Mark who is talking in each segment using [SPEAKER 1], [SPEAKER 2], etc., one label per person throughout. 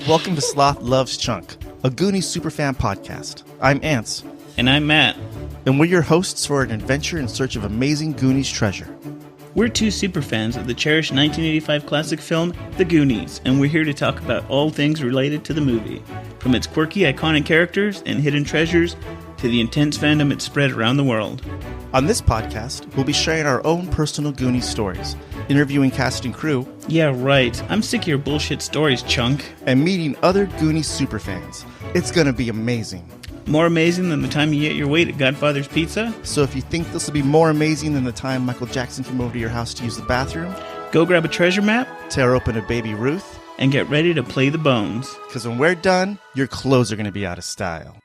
[SPEAKER 1] Welcome to Sloth Love Chunk, a Goonies superfan podcast. I'm Ants.
[SPEAKER 2] And I'm Matt.
[SPEAKER 1] And we're your hosts for an adventure in search of amazing Goonies treasure.
[SPEAKER 2] We're two superfans of the cherished 1985 classic film, The Goonies, and we're here to talk about all things related to the movie. From its quirky, iconic characters and hidden treasures, to the intense fandom it spread around the world.
[SPEAKER 1] On this podcast, we'll be sharing our own personal Goonies stories, interviewing cast and crew.
[SPEAKER 2] Yeah, right. I'm sick of your bullshit stories, Chunk.
[SPEAKER 1] And meeting other Goonies superfans. It's gonna be amazing.
[SPEAKER 2] More amazing than the time you ate your weight at Godfather's Pizza?
[SPEAKER 1] So if you think this will be more amazing than the time Michael Jackson came over to your house to use the bathroom,
[SPEAKER 2] go grab a treasure map,
[SPEAKER 1] tear open a Baby Ruth,
[SPEAKER 2] and get ready to play the bones.
[SPEAKER 1] Because when we're done, your clothes are going to be out of style.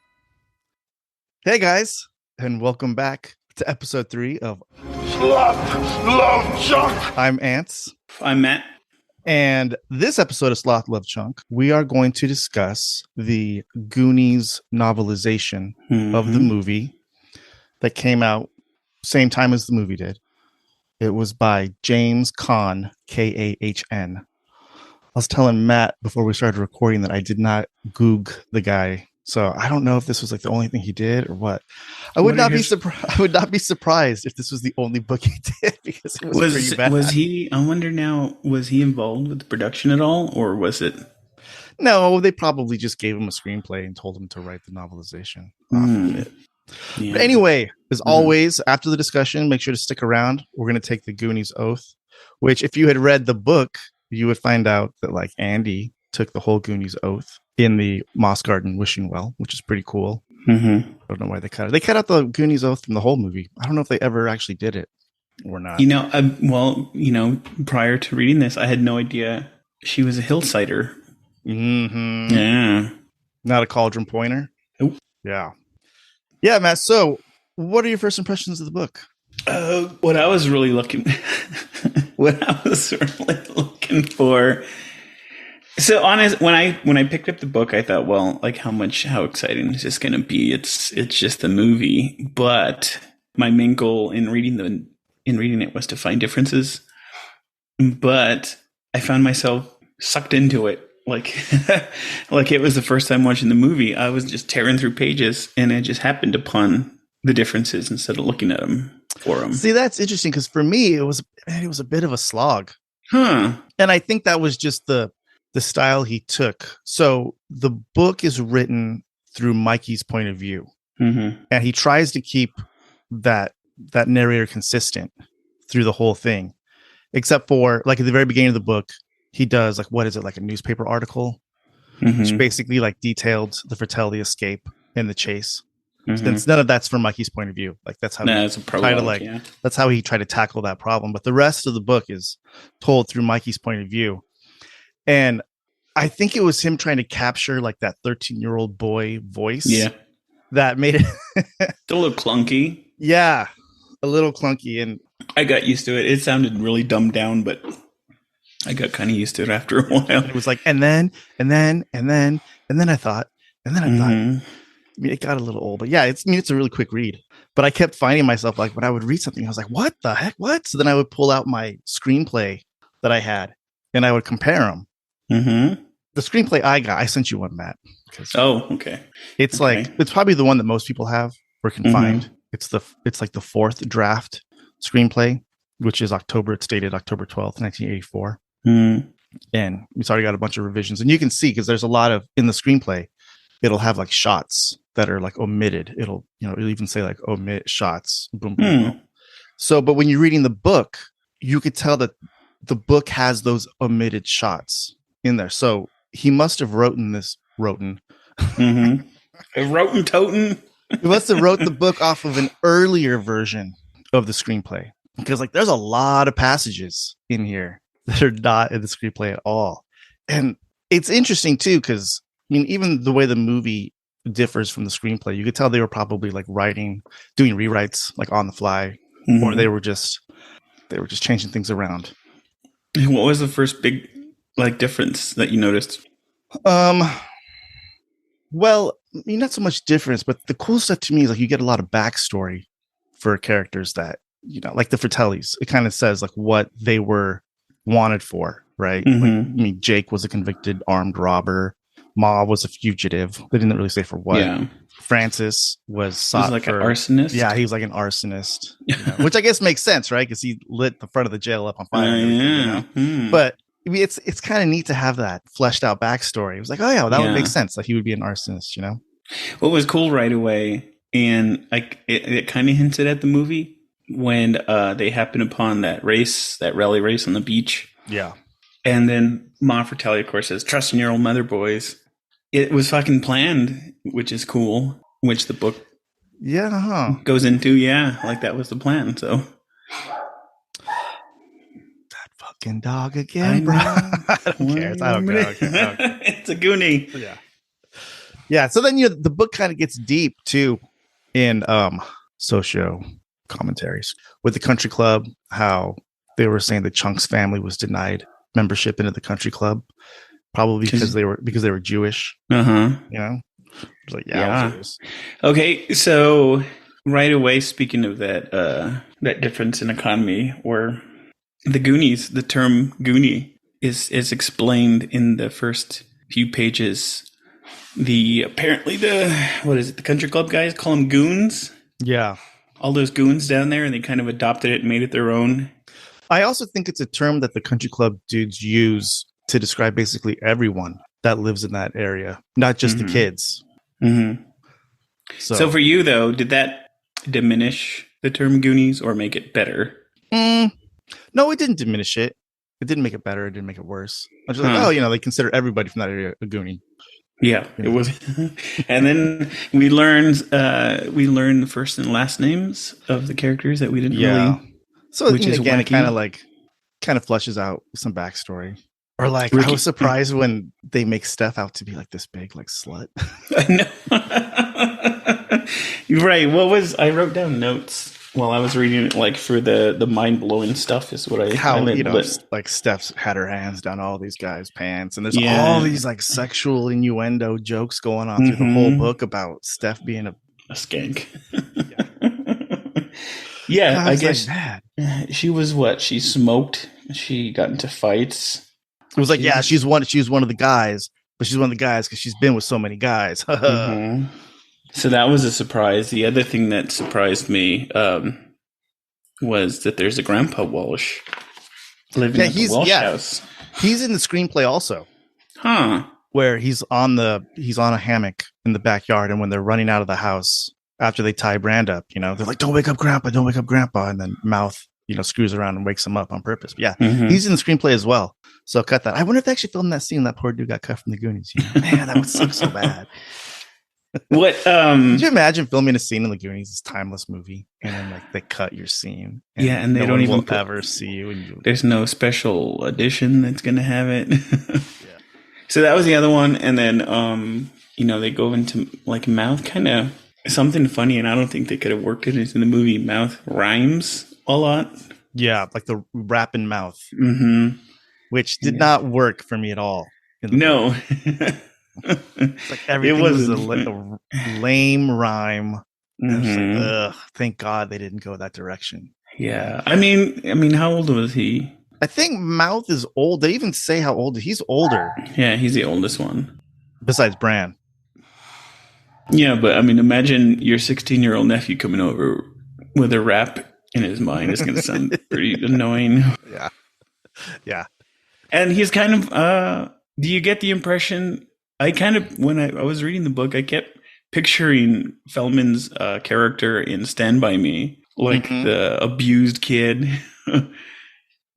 [SPEAKER 1] Hey guys, and welcome back to episode 3 of
[SPEAKER 3] Sloth Love Chunk.
[SPEAKER 1] I'm Ants.
[SPEAKER 2] I'm Matt.
[SPEAKER 1] And this episode of Sloth Love Chunk, we are going to discuss the Goonies novelization of the movie that came out same time as the movie did. It was by James Kahn, Kahn. I was telling Matt before we started recording that I did not Goog the guy. So I don't know if this was like the only thing he did or what. I would not be surprised if this was the only book he did because it was pretty bad.
[SPEAKER 2] Was he? I wonder now. Was he involved with the production at all, or was it?
[SPEAKER 1] No, they probably just gave him a screenplay and told him to write the novelization off of it. Yeah. But anyway, as always, after the discussion, make sure to stick around. We're going to take the Goonies oath, which if you had read the book, you would find out that like Andy took the whole Goonies oath in the Moss Garden wishing well, which is pretty cool. I don't know why they cut it. They cut out the Goonies oath from the whole movie. I don't know if they ever actually did it or not.
[SPEAKER 2] Prior to reading this, I had no idea she was a hillsider. Yeah.
[SPEAKER 1] Not a cauldron pointer?
[SPEAKER 2] Nope.
[SPEAKER 1] Yeah. Yeah, Matt. So what are your first impressions of the book?
[SPEAKER 2] What I was really looking for. So honest, when I picked up the book, I thought, well, like how exciting is this going to be? It's just a movie, but my main goal in reading it was to find differences. But I found myself sucked into it, like it was the first time watching the movie. I was just tearing through pages, and I just happened upon the differences instead of looking at them for them.
[SPEAKER 1] See, that's interesting because for me, it was a bit of a slog,
[SPEAKER 2] and
[SPEAKER 1] I think that was just the style he took. So the book is written through Mikey's point of view, and he tries to keep that narrator consistent through the whole thing, except for like at the very beginning of the book, he does like, what is it, like a newspaper article, which basically like detailed the Fratelli escape and the chase. Since none of that's from Mikey's point of view, like that's how that's how he tried to tackle that problem. But the rest of the book is told through Mikey's point of view. And I think it was him trying to capture like that 13-year-old boy voice. Yeah. That made it
[SPEAKER 2] a little clunky.
[SPEAKER 1] Yeah. A little clunky. And
[SPEAKER 2] I got used to it. It sounded really dumbed down, but I got kind of used to it after a while.
[SPEAKER 1] It was like, and then I thought, it got a little old, but yeah, it's a really quick read. But I kept finding myself like when I would read something, I was like, what the heck? What? So then I would pull out my screenplay that I had and I would compare them. The screenplay I sent you one, Matt.
[SPEAKER 2] Oh, okay.
[SPEAKER 1] It's like, it's probably the one that most people have or can find. It's like the 4th draft screenplay, which is it's dated October 12th, 1984. And it's already got a bunch of revisions. And you can see, because there's a lot of, in the screenplay, it'll have like shots that are like omitted. It'll even say like omit shots. Boom, boom, boom. So, but when you're reading the book, you could tell that the book has those omitted shots in there. So he must have Roten.
[SPEAKER 2] Toten.
[SPEAKER 1] He must have wrote the book off of an earlier version of the screenplay, because like there's a lot of passages in here that are not in the screenplay at all. And it's interesting too, because I mean, even the way the movie differs from the screenplay, you could tell they were probably like doing rewrites like on the fly, or they were just changing things around.
[SPEAKER 2] What was the first big like difference that you noticed?
[SPEAKER 1] Well, I mean, not so much difference, but the cool stuff to me is like you get a lot of backstory for characters that, like the Fratellis. It kind of says like what they were wanted for, right? Like, I mean, Jake was a convicted armed robber. Ma was a fugitive. They didn't really say for what.
[SPEAKER 2] Yeah.
[SPEAKER 1] Francis was sought
[SPEAKER 2] like
[SPEAKER 1] for
[SPEAKER 2] an arsonist.
[SPEAKER 1] Yeah, he was like an arsonist, which I guess makes sense, right? Because he lit the front of the jail up on fire. But I mean, it's kind of neat to have that fleshed out backstory. It was like, oh yeah, well, that would make sense that he would be an arsonist,
[SPEAKER 2] What was cool right away, and like it kind of hinted at the movie when they happened upon that rally race on the beach.
[SPEAKER 1] Yeah.
[SPEAKER 2] And then Ma Fratelli, of course, says, "Trust in your old mother, boys." It was fucking planned, which is cool, which the book goes into. Yeah, like that was the plan. So
[SPEAKER 1] that fucking dog again, bro. I don't care. I don't care.
[SPEAKER 2] It's a Goonie.
[SPEAKER 1] Yeah. Yeah. So then the book kind of gets deep too in socio commentaries with the country club, how they were saying that Chunk's family was denied membership into the country club. Probably because they were Jewish. It's like,
[SPEAKER 2] okay, so right away, speaking of that difference in economy, or the Goonies, the term Goonie is explained in the first few pages. The country club guys call them goons.
[SPEAKER 1] Yeah,
[SPEAKER 2] all those goons down there, and they kind of adopted it and made it their own.
[SPEAKER 1] I also think it's a term that the country club dudes use to describe basically everyone that lives in that area, not just the kids.
[SPEAKER 2] Mm-hmm. So for you, though, did that diminish the term Goonies or make it better?
[SPEAKER 1] No, it didn't diminish it. It didn't make it better. It didn't make it worse. I was just like, they consider everybody from that area a Goonie.
[SPEAKER 2] Yeah, it was. And then we learned the first and last names of the characters that we didn't really.
[SPEAKER 1] So which is again, wacky. It kind of flushes out some backstory. Or like, I was surprised when they make Steph out to be like this big, like slut.
[SPEAKER 2] I know. Right. I wrote down notes while I was reading it, like for the mind blowing stuff is what
[SPEAKER 1] like Steph's had her hands down all these guys' pants, and there's all these like sexual innuendo jokes going on through the whole book about Steph being a skank.
[SPEAKER 2] Yeah, I guess she was what? She smoked. She got into fights.
[SPEAKER 1] It was like, she's one of the guys, but she's one of the guys because she's been with so many guys.
[SPEAKER 2] So that was a surprise. The other thing that surprised me was that there's a Grandpa Walsh living at the Walsh house.
[SPEAKER 1] He's in the screenplay also. Where he's on a hammock in the backyard, and when they're running out of the house after they tie Brand up, they're like, "Don't wake up Grandpa, don't wake up Grandpa," and then Mouth screws around and wakes him up on purpose. But he's in the screenplay as well. So cut that. I wonder if they actually filmed that scene. That poor dude got cut from the Goonies. Man, that would suck so bad.
[SPEAKER 2] What?
[SPEAKER 1] Could you imagine filming a scene in the Goonies, this timeless movie, and then like they cut your scene?
[SPEAKER 2] And they don't even
[SPEAKER 1] ever see you.
[SPEAKER 2] There's no special edition that's gonna have it. So that was the other one, and then they go into like Mouth, kind of something funny, and I don't think they could have worked it into the movie. Mouth rhymes a lot.
[SPEAKER 1] Yeah, like the rapping Mouth, which did not work for me at all.
[SPEAKER 2] No.
[SPEAKER 1] It's like everything was a lame rhyme. Like, thank God they didn't go that direction.
[SPEAKER 2] Yeah, I mean, how old was he?
[SPEAKER 1] I think Mouth is old. They even say how old he's older.
[SPEAKER 2] Yeah, he's the oldest one
[SPEAKER 1] besides Bran.
[SPEAKER 2] Yeah, but I mean, imagine your 16-year-old nephew coming over with a rap in his mind. It's going to sound pretty annoying.
[SPEAKER 1] Yeah.
[SPEAKER 2] And he's kind of. Do you get the impression? When I was reading the book, I kept picturing Feldman's character in Stand By Me, like the abused kid.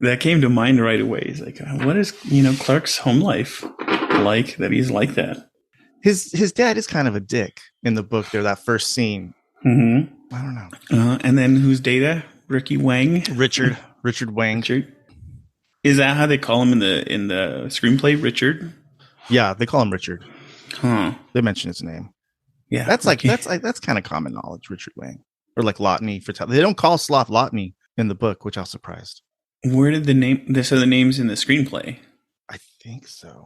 [SPEAKER 2] That came to mind right away. He's like, what is Clark's home life like that he's like that?
[SPEAKER 1] His dad is kind of a dick in the book. There, that first scene. I don't know.
[SPEAKER 2] And then who's Data? Ricky Wang,
[SPEAKER 1] Richard Wang.
[SPEAKER 2] Richard. Is that how they call him in the screenplay? Richard.
[SPEAKER 1] Yeah, they call him Richard.
[SPEAKER 2] Huh?
[SPEAKER 1] They mention his name.
[SPEAKER 2] Yeah,
[SPEAKER 1] that's kind of common knowledge. Richard Wang, or like Lotney for they don't call Sloth Lotney in the book, which I was surprised.
[SPEAKER 2] Where did the names in the screenplay?
[SPEAKER 1] I think so.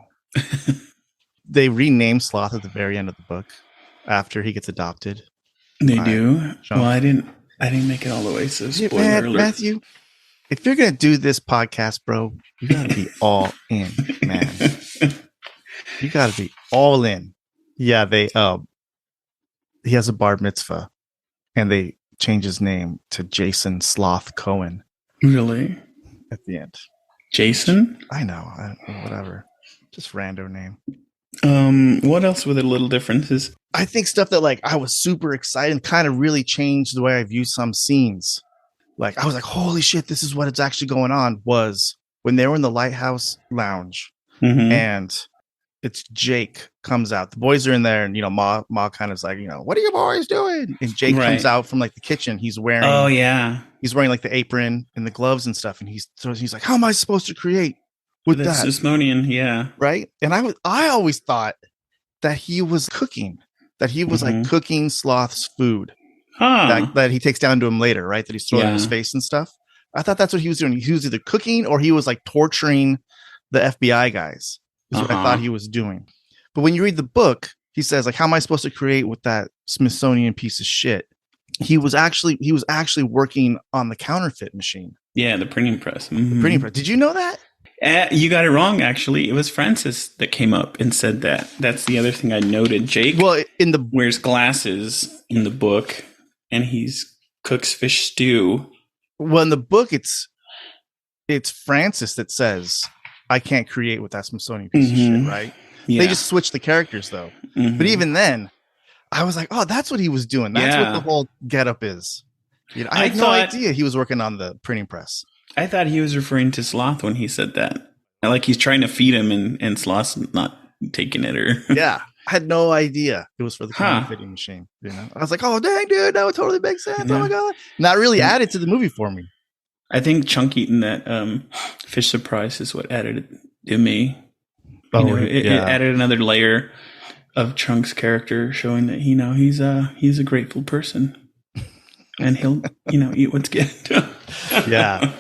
[SPEAKER 1] They rename Sloth at the very end of the book after he gets adopted.
[SPEAKER 2] They do. Sean. Well, I didn't make it all the way. So spoiler alert.
[SPEAKER 1] Matthew, if you're gonna do this podcast, bro, you gotta be all in, man. You got to be all in. Yeah, he has a bar mitzvah, and they change his name to Jason Sloth Cohen.
[SPEAKER 2] Really?
[SPEAKER 1] At the end.
[SPEAKER 2] Jason?
[SPEAKER 1] I know. Whatever. Just rando name.
[SPEAKER 2] What else were the little differences?
[SPEAKER 1] I think stuff that like I was super excited and kind of really changed the way I view some scenes. Like I was like, holy shit, this is what it's actually going on, was when they were in the lighthouse lounge and it's Jake comes out. The boys are in there and, Ma kind of is like, what are you boys doing? And Jake comes out from like the kitchen. He's wearing, he's wearing like the apron and the gloves and stuff. And he's like, how am I supposed to create with that?
[SPEAKER 2] Smithsonian, yeah.
[SPEAKER 1] Right. And I always thought that he was cooking, that he was like cooking Sloth's food that he takes down to him later, right? That he's throwing in his face and stuff. I thought that's what he was doing. He was either cooking or he was like torturing the FBI guys. Is what I thought he was doing. But when you read the book, he says like, how am I supposed to create with that Smithsonian piece of shit? He was actually working on the counterfeit machine.
[SPEAKER 2] Yeah, the printing press.
[SPEAKER 1] The printing press. Did you know that?
[SPEAKER 2] You got it wrong, actually. It was Francis that came up and said that. That's the other thing I noted. Jake wears glasses in the book, and he's cooks fish stew.
[SPEAKER 1] Well, in the book, it's Francis that says, I can't create with that Smithsonian piece of shit, right? Yeah. They just switched the characters, though. But even then, I was like, oh, that's what he was doing. That's what the whole getup is. I had no idea he was working on the printing press.
[SPEAKER 2] I thought he was referring to Sloth when he said that. Like he's trying to feed him and Sloth's not taking it.
[SPEAKER 1] Yeah. I had no idea it was for the counterfeiting machine. I was like, oh, dang, dude, that would totally make sense. Yeah. Oh, my God. Not really added to the movie for me.
[SPEAKER 2] I think Chunk eating that fish surprise is what added it to me. It added another layer of Chunk's character, showing that he's a grateful person, and he'll eat what's good.
[SPEAKER 1] Yeah,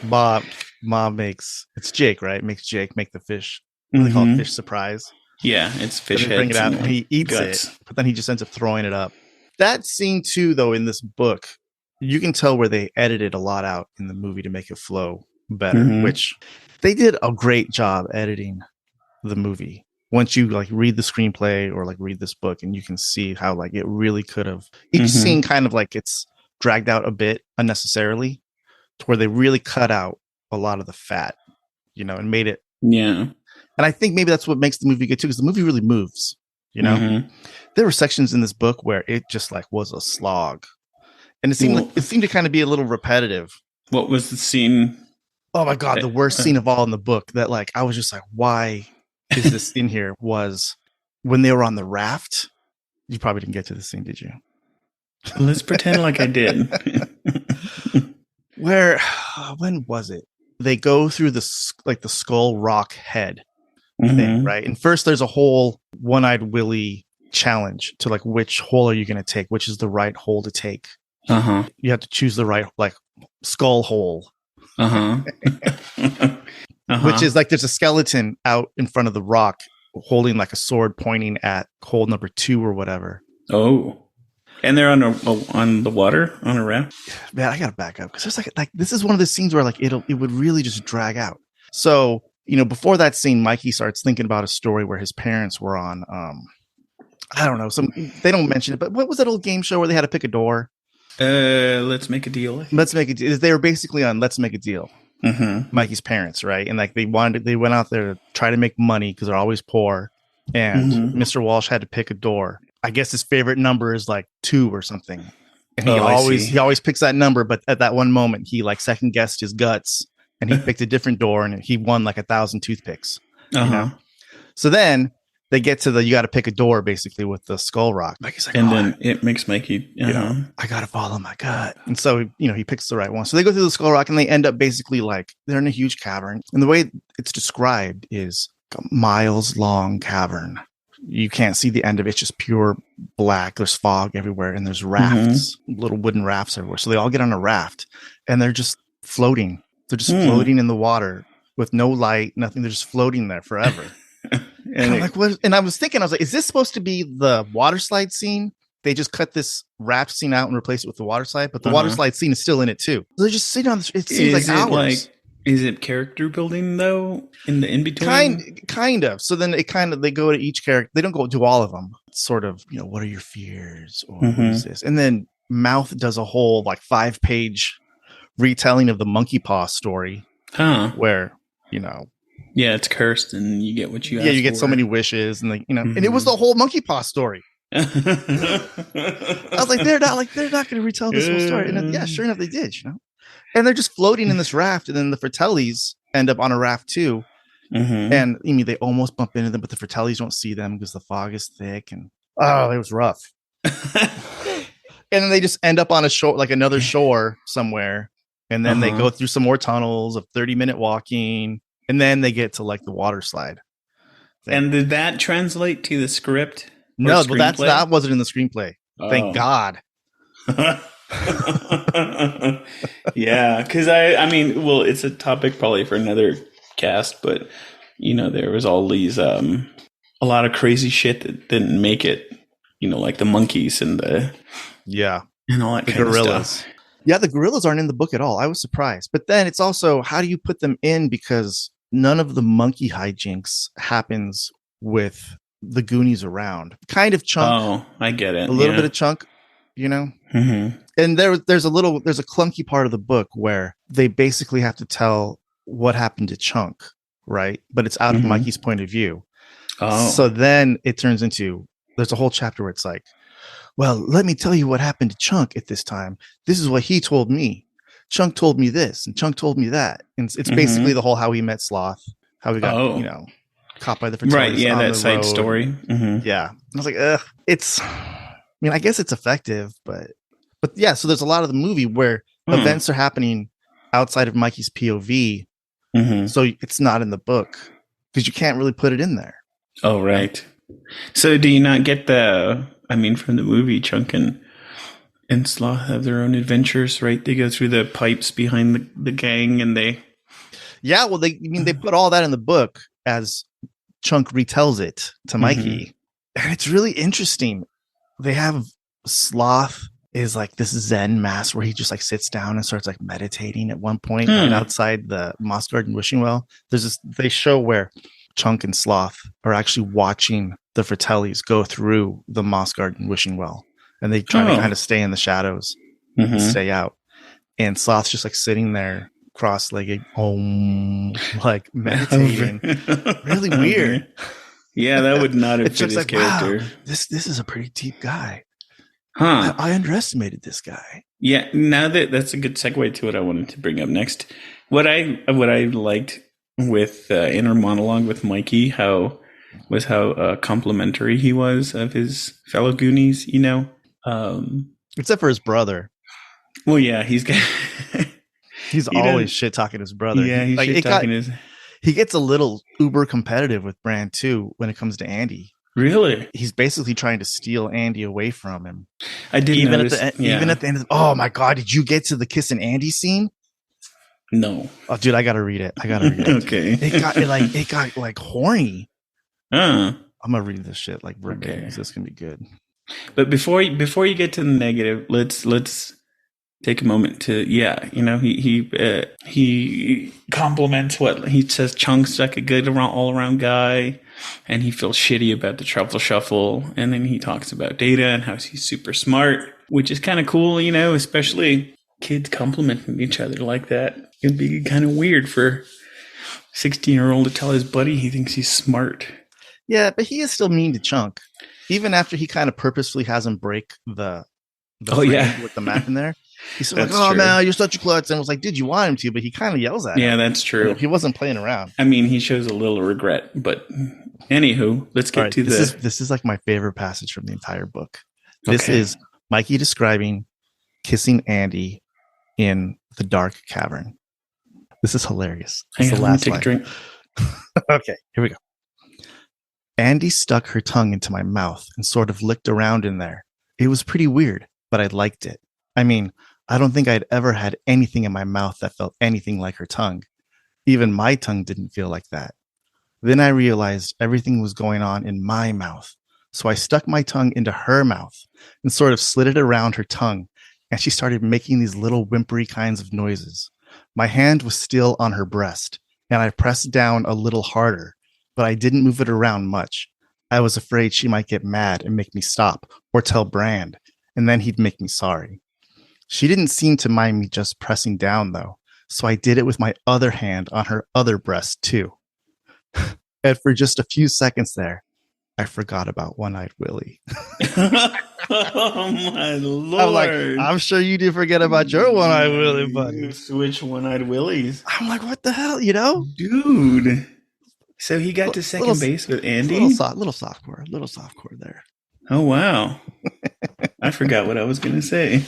[SPEAKER 1] mom makes it's Jake, right? Makes Jake make the fish. What do they call it? Fish surprise.
[SPEAKER 2] Yeah, it's fish heads.
[SPEAKER 1] Bring it out and he eats it, but then he just ends up throwing it up. That scene too, though, in this book, you can tell where they edited a lot out in the movie to make it flow better, which they did a great job editing the movie. Once you like read the screenplay or like read this book, and you can see how like it really could have each scene kind of like it's dragged out a bit unnecessarily to where they really cut out a lot of the fat, and made it.
[SPEAKER 2] Yeah.
[SPEAKER 1] And I think maybe that's what makes the movie good too, because the movie really moves, There were sections in this book where it just like was a slog. And it seemed to kind of be a little repetitive.
[SPEAKER 2] What was the scene?
[SPEAKER 1] Oh my God, the worst scene of all in the book that like I was just like, why is this in here? Was when they were on the raft. You probably didn't get to the scene, did you?
[SPEAKER 2] Let's pretend like I did.
[SPEAKER 1] When was it? They go through the Skull Rock head thing, right? And first there's a whole One-Eyed Willie challenge to like, which hole are you going to take? Which is the right hole to take? You have to choose the right like skull hole. Which is like there's a skeleton out in front of the rock holding like a sword pointing at hole number 2 or whatever.
[SPEAKER 2] Oh. And they're on the water on a raft.
[SPEAKER 1] Man, I gotta back up because there's like this is one of the scenes where like it would really just drag out. So before that scene, Mikey starts thinking about a story where his parents were on I don't know, they don't mention it, but what was that old game show where they had to pick a door?
[SPEAKER 2] Let's Make a Deal.
[SPEAKER 1] Let's Make a Deal. They were basically on Let's Make a Deal. Mikey's parents, right? And like they went out there to try to make money because they're always poor. And Mr. Walsh had to pick a door. I guess his favorite number is like 2 or something. And he always picks that number, but at that one moment he like second guessed his guts and he picked a different door and he won like 1,000 toothpicks. So then they get to you got to pick a door basically with the Skull Rock. Mikey's like,
[SPEAKER 2] then it makes Mikey,
[SPEAKER 1] I got to follow my gut. And so, he picks the right one. So they go through the Skull Rock and they end up basically like they're in a huge cavern. And the way it's described is a miles long cavern. You can't see the end of it. It's just pure black. There's fog everywhere and there's rafts, little wooden rafts everywhere. So they all get on a raft and they're just floating. They're just floating in the water with no light, nothing. They're just floating there forever. And I'm like, what? And I was thinking, is this supposed to be the water slide scene? They just cut this raft scene out and replace it with the water slide, but the water slide scene is still in it too. So they're just sitting on it seems like hours.
[SPEAKER 2] Is it character building though in between?
[SPEAKER 1] Kind of. So then they go to each character. They don't go to all of them. It's sort of, what are your fears, or what is this? And then Mouth does a whole 5-page retelling of the monkey paw story, where
[SPEAKER 2] it's cursed and you get what you
[SPEAKER 1] you get so many wishes, and and it was the whole monkey paw story. I was like, they're not going to retell this whole story. And then, sure enough, they did. And they're just floating in this raft, and then the Fratellis end up on a raft too. And they almost bump into them, but the Fratellis don't see them because the fog is thick, and it was rough. And then they just end up on a shore, another shore somewhere, and then they go through some more tunnels of 30-minute walking, and then they get to the water slide thing.
[SPEAKER 2] And did that translate to the script?
[SPEAKER 1] No, but that wasn't in the screenplay. Thank God.
[SPEAKER 2] Yeah, because it's a topic probably for another cast, but there was all these a lot of crazy shit that didn't make it, like the monkeys and the and all that kind
[SPEAKER 1] gorillas.
[SPEAKER 2] Of stuff.
[SPEAKER 1] Yeah, the gorillas aren't in the book at all. I was surprised. But then it's also, how do you put them in, because none of the monkey hijinks happens with the Goonies around. Kind of Chunk.
[SPEAKER 2] Oh, I get it.
[SPEAKER 1] A little bit of Chunk, And there's a clunky part of the book where they basically have to tell what happened to Chunk, right? But it's out of Mikey's point of view. Oh. So then it turns into, there's a whole chapter where it's like, well, let me tell you what happened to Chunk at this time. This is what he told me. Chunk told me this, and Chunk told me that. And it's basically the whole how he met Sloth, how he got, caught by the Fratellis.
[SPEAKER 2] Right, yeah, that side story.
[SPEAKER 1] Yeah. And I was like, I guess it's effective, but yeah, so there's a lot of the movie where events are happening outside of Mikey's POV. So it's not in the book because you can't really put it in there.
[SPEAKER 2] Oh, right. So do you not get from the movie, Chunk and Sloth have their own adventures, right? They go through the pipes behind the gang, and they...
[SPEAKER 1] Yeah, well, they put all that in the book as Chunk retells it to Mikey. And it's really interesting. They have Sloth is this Zen master where he just sits down and starts meditating at one point right outside the Moss Garden wishing well. They show where Chunk and Sloth are actually watching the Fratellis go through the Moss Garden wishing well, and they try to kind of stay in the shadows and stay out. And Sloth's just sitting there cross-legged, meditating. Really weird.
[SPEAKER 2] Yeah, that would not have fit his character.
[SPEAKER 1] Wow, this is a pretty deep guy. I underestimated this guy.
[SPEAKER 2] Yeah, now that's a good segue to what I wanted to bring up next. What I liked with inner monologue with Mikey, how complimentary he was of his fellow Goonies,
[SPEAKER 1] except for his brother.
[SPEAKER 2] Well, yeah, he's
[SPEAKER 1] always shit talking his brother.
[SPEAKER 2] Yeah, he's shit talking
[SPEAKER 1] he gets a little uber competitive with Brand too when it comes to Andy.
[SPEAKER 2] Really?
[SPEAKER 1] He's basically trying to steal Andy away from him.
[SPEAKER 2] I did
[SPEAKER 1] even at the end of oh my God, did you get to the kissing Andy scene?
[SPEAKER 2] No.
[SPEAKER 1] Oh dude, I gotta read it.
[SPEAKER 2] Okay.
[SPEAKER 1] It got horny. I'm gonna read this shit verbatim. Okay. This can be good.
[SPEAKER 2] But before you get to the negative, let's take a moment to he compliments what he says. Chunk's a good all around guy, and he feels shitty about the truffle shuffle, and then he talks about Data and how he's super smart, which is kind of cool, especially kids complimenting each other like that. It'd be kind of weird for a 16-year-old to tell his buddy he thinks he's smart.
[SPEAKER 1] Yeah, but he is still mean to Chunk, even after he kind of purposefully has him break the frame with the map in there. He's still true. Man, you're such a klutz. And I was like, dude, you want him to, but he kind of yells at him.
[SPEAKER 2] Yeah, that's true.
[SPEAKER 1] He wasn't playing around.
[SPEAKER 2] He shows a little regret, but anywho, let's get to
[SPEAKER 1] this is my favorite passage from the entire book. This is Mikey describing kissing Andy in the dark cavern. This is hilarious. This is the last line.
[SPEAKER 2] Drink.
[SPEAKER 1] Okay, here we go. Andy stuck her tongue into my mouth and sort of licked around in there. It was pretty weird, but I liked it. I don't think I'd ever had anything in my mouth that felt anything like her tongue. Even my tongue didn't feel like that. Then I realized everything was going on in my mouth. So I stuck my tongue into her mouth and sort of slid it around her tongue. And she started making these little whimpery kinds of noises. My hand was still on her breast, and I pressed down a little harder, but I didn't move it around much. I was afraid she might get mad and make me stop or tell Brand, and then he'd make me sorry. She didn't seem to mind me just pressing down, though, so I did it with my other hand on her other breast, too. And for just a few seconds there, I forgot about One-Eyed Willie.
[SPEAKER 2] Oh, my Lord.
[SPEAKER 1] I'm sure you do forget about your One-Eyed Willie, buddy.
[SPEAKER 2] You switch One-Eyed Willies.
[SPEAKER 1] I'm like, what the hell, you know?
[SPEAKER 2] Dude. So he got to second base with Andy?
[SPEAKER 1] Little softcore there.
[SPEAKER 2] Oh, wow. I forgot what I was going to say.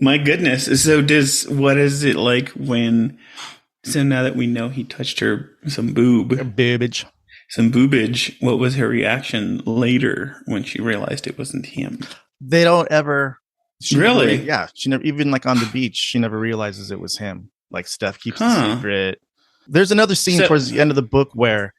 [SPEAKER 2] My goodness. So what is it like when, so now that we know he touched her some boobage, what was her reaction later when she realized it wasn't him?
[SPEAKER 1] They don't ever.
[SPEAKER 2] Really?
[SPEAKER 1] She never, even like on the beach, she never realizes it was him. Like Steph keeps the secret. There's another scene towards the end of the book where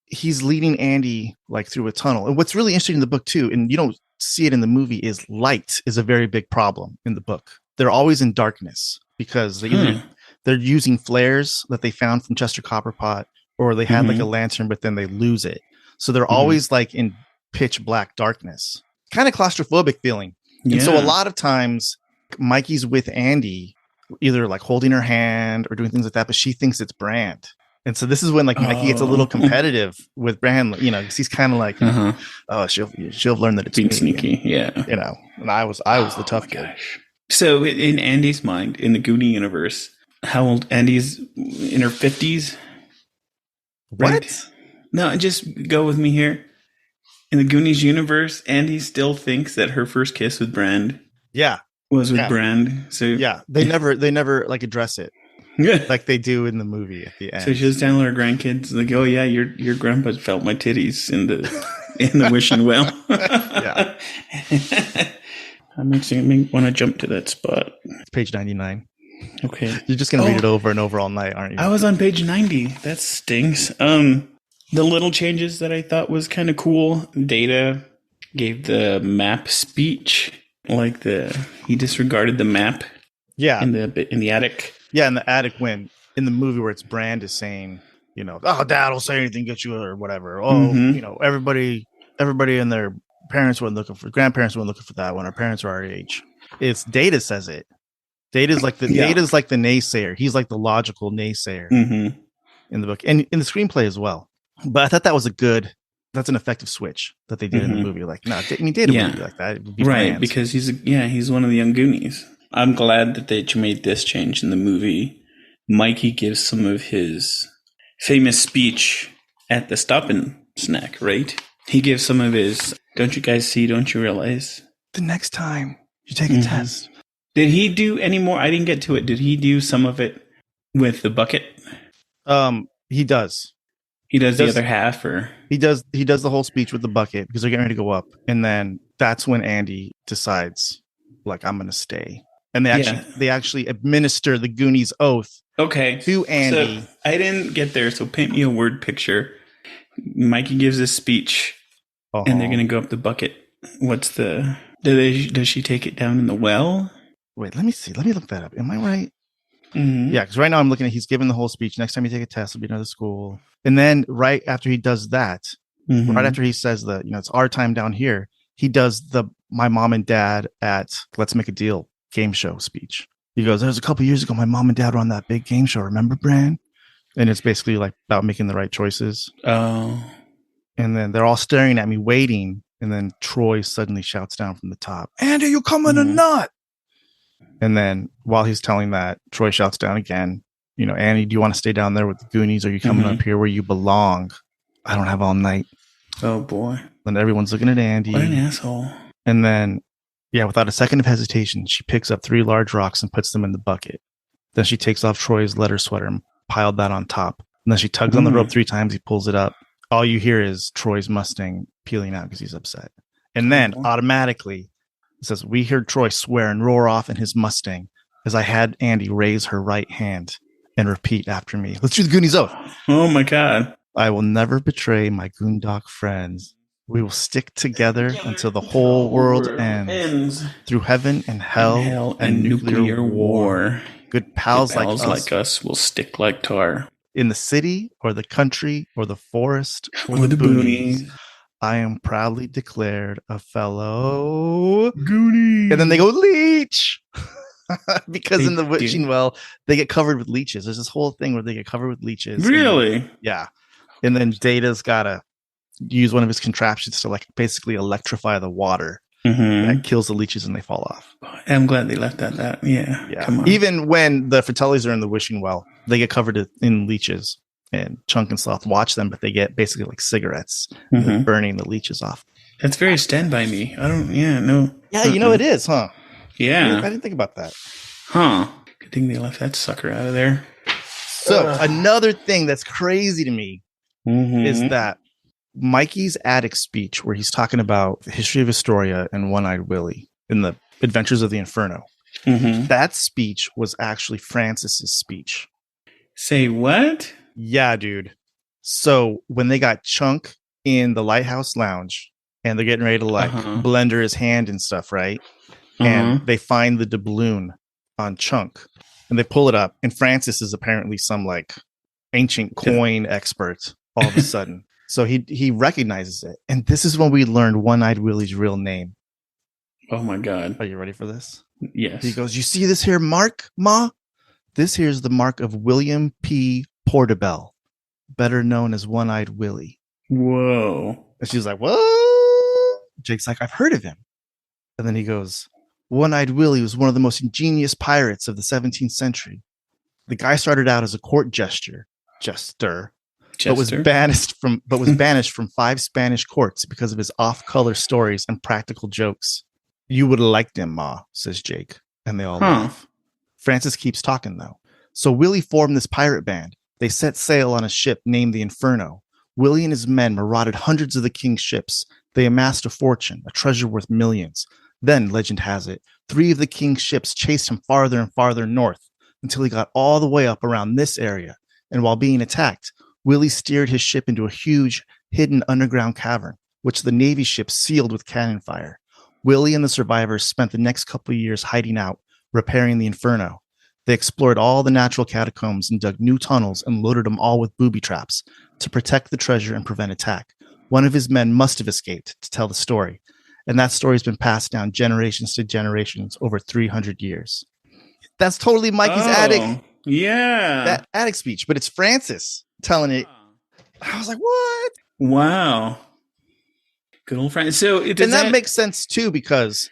[SPEAKER 1] he's leading Andy like through a tunnel. And what's really interesting in the book too, and you don't see it in the movie, is light is a very big problem in the book. They're always in darkness because they're using flares that they found from Chester Copperpot, or they had like a lantern, but then they lose it. So they're always like in pitch black darkness, kind of claustrophobic feeling. Yeah. And so a lot of times Mikey's with Andy, either like holding her hand or doing things like that, but she thinks it's Brand. And so this is when like Mikey gets a little competitive with Brand, you know, because he's kind of like, oh, she'll learn that it's
[SPEAKER 2] being
[SPEAKER 1] me,
[SPEAKER 2] sneaky, yeah,
[SPEAKER 1] you know. And I was the tough kid.
[SPEAKER 2] So in Andy's mind, in the Goonie universe, how old? Andy's in her 50s. Right?
[SPEAKER 1] What?
[SPEAKER 2] No, just go with me here. In the Goonies universe, Andy still thinks that her first kiss with Brand, was with Brand. So
[SPEAKER 1] they never like address it. Like they do in the movie at the end.
[SPEAKER 2] So she was telling her grandkids, like, "Oh yeah, your grandpa felt my titties in the wishing well."
[SPEAKER 1] Yeah,
[SPEAKER 2] that makes me want to jump to that spot.
[SPEAKER 1] It's page 99.
[SPEAKER 2] Okay,
[SPEAKER 1] you're just gonna read it over and over all night, aren't you?
[SPEAKER 2] I was on page 90. That stings. The little changes that I thought was kind of cool. Data gave the map speech, like he disregarded the map.
[SPEAKER 1] Yeah,
[SPEAKER 2] in the attic.
[SPEAKER 1] Yeah, in the attic, when in the movie where it's Brand is saying, you know, oh, Dad will say anything, get you, or whatever. Oh, you know, everybody and their parents weren't looking for, grandparents weren't looking for that when our parents were our age. It's Data says it. Data's like the naysayer. He's like the logical naysayer in the book and in the screenplay as well. But I thought that was that's an effective switch that they did in the movie. Like, no, Data wouldn't be like that. It would be
[SPEAKER 2] right,
[SPEAKER 1] Brand.
[SPEAKER 2] because he's one of the young Goonies. I'm glad that they made this change in the movie. Mikey gives some of his famous speech at the Stop and Snack, right? He gives some of his, don't you guys see, don't you realize?
[SPEAKER 1] The next time you take a test.
[SPEAKER 2] Did he do any more? I didn't get to it. Did he do some of it with the bucket?
[SPEAKER 1] He does.
[SPEAKER 2] He does the other half, or?
[SPEAKER 1] He does the whole speech with the bucket because they're getting ready to go up. And then that's when Andy decides, like, I'm going to stay. And they actually administer the Goonies oath to Andy.
[SPEAKER 2] So I didn't get there, so paint me a word picture. Mikey gives a speech, and they're going to go up the bucket. Does she take it down in the well?
[SPEAKER 1] Wait, let me see. Let me look that up. Am I right?
[SPEAKER 2] Mm-hmm.
[SPEAKER 1] Yeah, because right now I'm looking at, he's giving the whole speech. Next time you take a test, it'll be another school. And then right after he does that, right after he says that, it's our time down here, he does my mom and dad at Let's Make a Deal game show speech. He goes, there's a couple years ago, my mom and dad were on that big game show. Remember, Bran? And it's basically like about making the right choices.
[SPEAKER 2] Oh.
[SPEAKER 1] And then they're all staring at me, waiting. And then Troy suddenly shouts down from the top, Andy, you coming or not? And then while he's telling that, Troy shouts down again, Andy, do you want to stay down there with the Goonies? Or are you coming up here where you belong? I don't have all night.
[SPEAKER 2] Oh, boy.
[SPEAKER 1] And everyone's looking at Andy.
[SPEAKER 2] What an asshole.
[SPEAKER 1] And then, without a second of hesitation, she picks up 3 large rocks and puts them in the bucket. Then she takes off Troy's leather sweater and piled that on top. And then she tugs on the rope 3 times. He pulls it up. All you hear is Troy's Mustang peeling out because he's upset. And then automatically it says, we heard Troy swear and roar off in his Mustang as I had Andy raise her right hand and repeat after me. Let's do the Goonies oath.
[SPEAKER 2] Oh my God.
[SPEAKER 1] I will never betray my Goondock friends. We will stick together until the whole world ends. Through heaven and hell and nuclear war. Good pals like
[SPEAKER 2] us will stick like tar.
[SPEAKER 1] In the city or the country or the forest or the boonies. I am proudly declared a fellow
[SPEAKER 2] Goonie.
[SPEAKER 1] And then they go, leech! Because in the witching well, they get covered with leeches. There's this whole thing where they get covered with leeches.
[SPEAKER 2] Really?
[SPEAKER 1] Yeah. And then Data's got to use one of his contraptions to like basically electrify the water. That kills the leeches and they fall off.
[SPEAKER 2] I'm glad they left that. Yeah.
[SPEAKER 1] Come on. Even when the Fratellis are in the wishing well, they get covered in leeches. And Chunk and Sloth watch them, but they get basically like cigarettes burning the leeches off.
[SPEAKER 2] That's very Stand By Me. No.
[SPEAKER 1] Yeah, you know it is, huh?
[SPEAKER 2] Yeah.
[SPEAKER 1] I didn't think about that.
[SPEAKER 2] Huh. Good thing they left that sucker out of there.
[SPEAKER 1] So another thing that's crazy to me is that Mikey's attic speech, where he's talking about the history of Astoria and One-Eyed Willie in the Adventures of the Inferno, that speech was actually Francis's speech.
[SPEAKER 2] Say what?
[SPEAKER 1] Yeah, dude. So when they got Chunk in the Lighthouse Lounge and they're getting ready to like blender his hand and stuff, right? And they find the doubloon on Chunk and they pull it up. And Francis is apparently some like ancient coin expert all of a sudden. So he recognizes it. And this is when we learned One-Eyed Willie's real name.
[SPEAKER 2] Oh my God.
[SPEAKER 1] Are you ready for this?
[SPEAKER 2] Yes.
[SPEAKER 1] He goes, you see this here mark, Ma? This here's the mark of William P. Portobello, better known as One-Eyed Willie.
[SPEAKER 2] Whoa.
[SPEAKER 1] And she's like, what? Jake's like, I've heard of him. And then he goes, One-Eyed Willie was one of the most ingenious pirates of the 17th century. The guy started out as a court jester, but was banished from 5 Spanish courts because of his off-color stories and practical jokes. You would have liked him, Ma, says Jake. And they all laugh. Francis keeps talking, though. So Willie formed this pirate band. They set sail on a ship named the Inferno. Willie and his men marauded hundreds of the king's ships. They amassed a fortune, a treasure worth millions. Then, legend has it, 3 of the king's ships chased him farther and farther north until he got all the way up around this area. And while being attacked, Willie steered his ship into a huge, hidden underground cavern, which the Navy ships sealed with cannon fire. Willie and the survivors spent the next couple of years hiding out, repairing the Inferno. They explored all the natural catacombs and dug new tunnels and loaded them all with booby traps to protect the treasure and prevent attack. One of his men must have escaped to tell the story, and that story has been passed down generations to generations over 300 years. That's totally Mikey's attic.
[SPEAKER 2] Yeah.
[SPEAKER 1] That attic speech, but it's Francis telling it. I was like, what?
[SPEAKER 2] Wow. Good old Francis. So
[SPEAKER 1] that makes sense too, because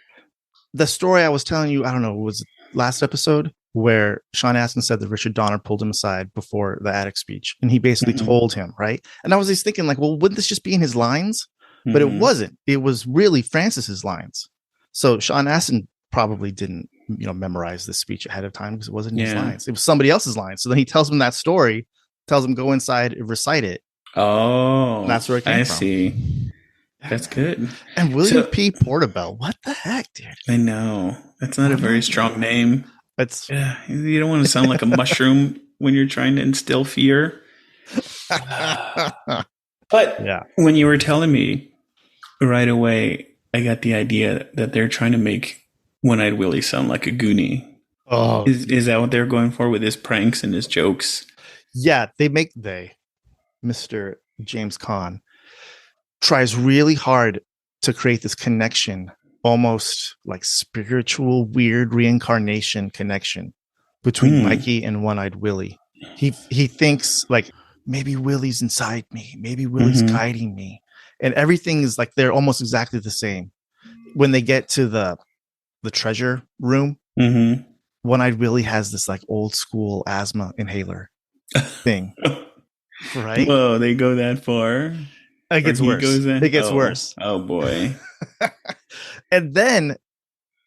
[SPEAKER 1] the story I was telling you, I don't know, was last episode where Sean Astin said that Richard Donner pulled him aside before the attic speech, and he basically told him, right? And I was just thinking, like, well, wouldn't this just be in his lines? But it wasn't. It was really Francis's lines. So Sean Astin probably didn't, memorize this speech ahead of time because it wasn't his lines. It was somebody else's lines. So then he tells him that story, tells him go inside and recite it.
[SPEAKER 2] Oh,
[SPEAKER 1] and that's where it came from. I
[SPEAKER 2] see. That's good.
[SPEAKER 1] And William P. Portobello. What the heck, dude?
[SPEAKER 2] I know. That's not a very strong name. You don't want to sound like a mushroom when you're trying to instill fear. But when you were telling me right away, I got the idea that they're trying to make One-Eyed Willie sound like a Goonie.
[SPEAKER 1] Oh,
[SPEAKER 2] is that what they're going for with his pranks and his jokes?
[SPEAKER 1] Yeah, Mr. James Kahn tries really hard to create this connection, almost like spiritual, weird reincarnation connection between Mikey and One-Eyed Willie. He thinks like maybe Willie's inside me, maybe Willie's guiding me, and everything is like they're almost exactly the same. When they get to the treasure room, One-Eyed Willie has this like old school asthma inhaler thing, right?
[SPEAKER 2] Whoa, they go that far.
[SPEAKER 1] It gets worse. It gets worse.
[SPEAKER 2] Oh boy.
[SPEAKER 1] And then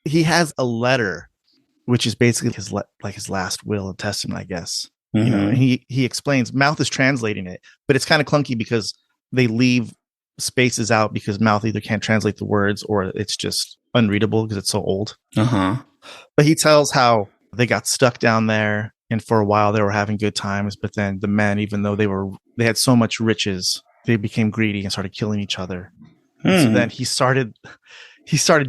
[SPEAKER 1] he has a letter, which is basically his last will and testament, I guess. And he explains. Mouth is translating it, but it's kind of clunky because they leave spaces out because Mouth either can't translate the words or it's just unreadable because it's so old. But he tells how they got stuck down there, and for a while they were having good times, but then the men, even though they had so much riches, they became greedy and started killing each other. So then he started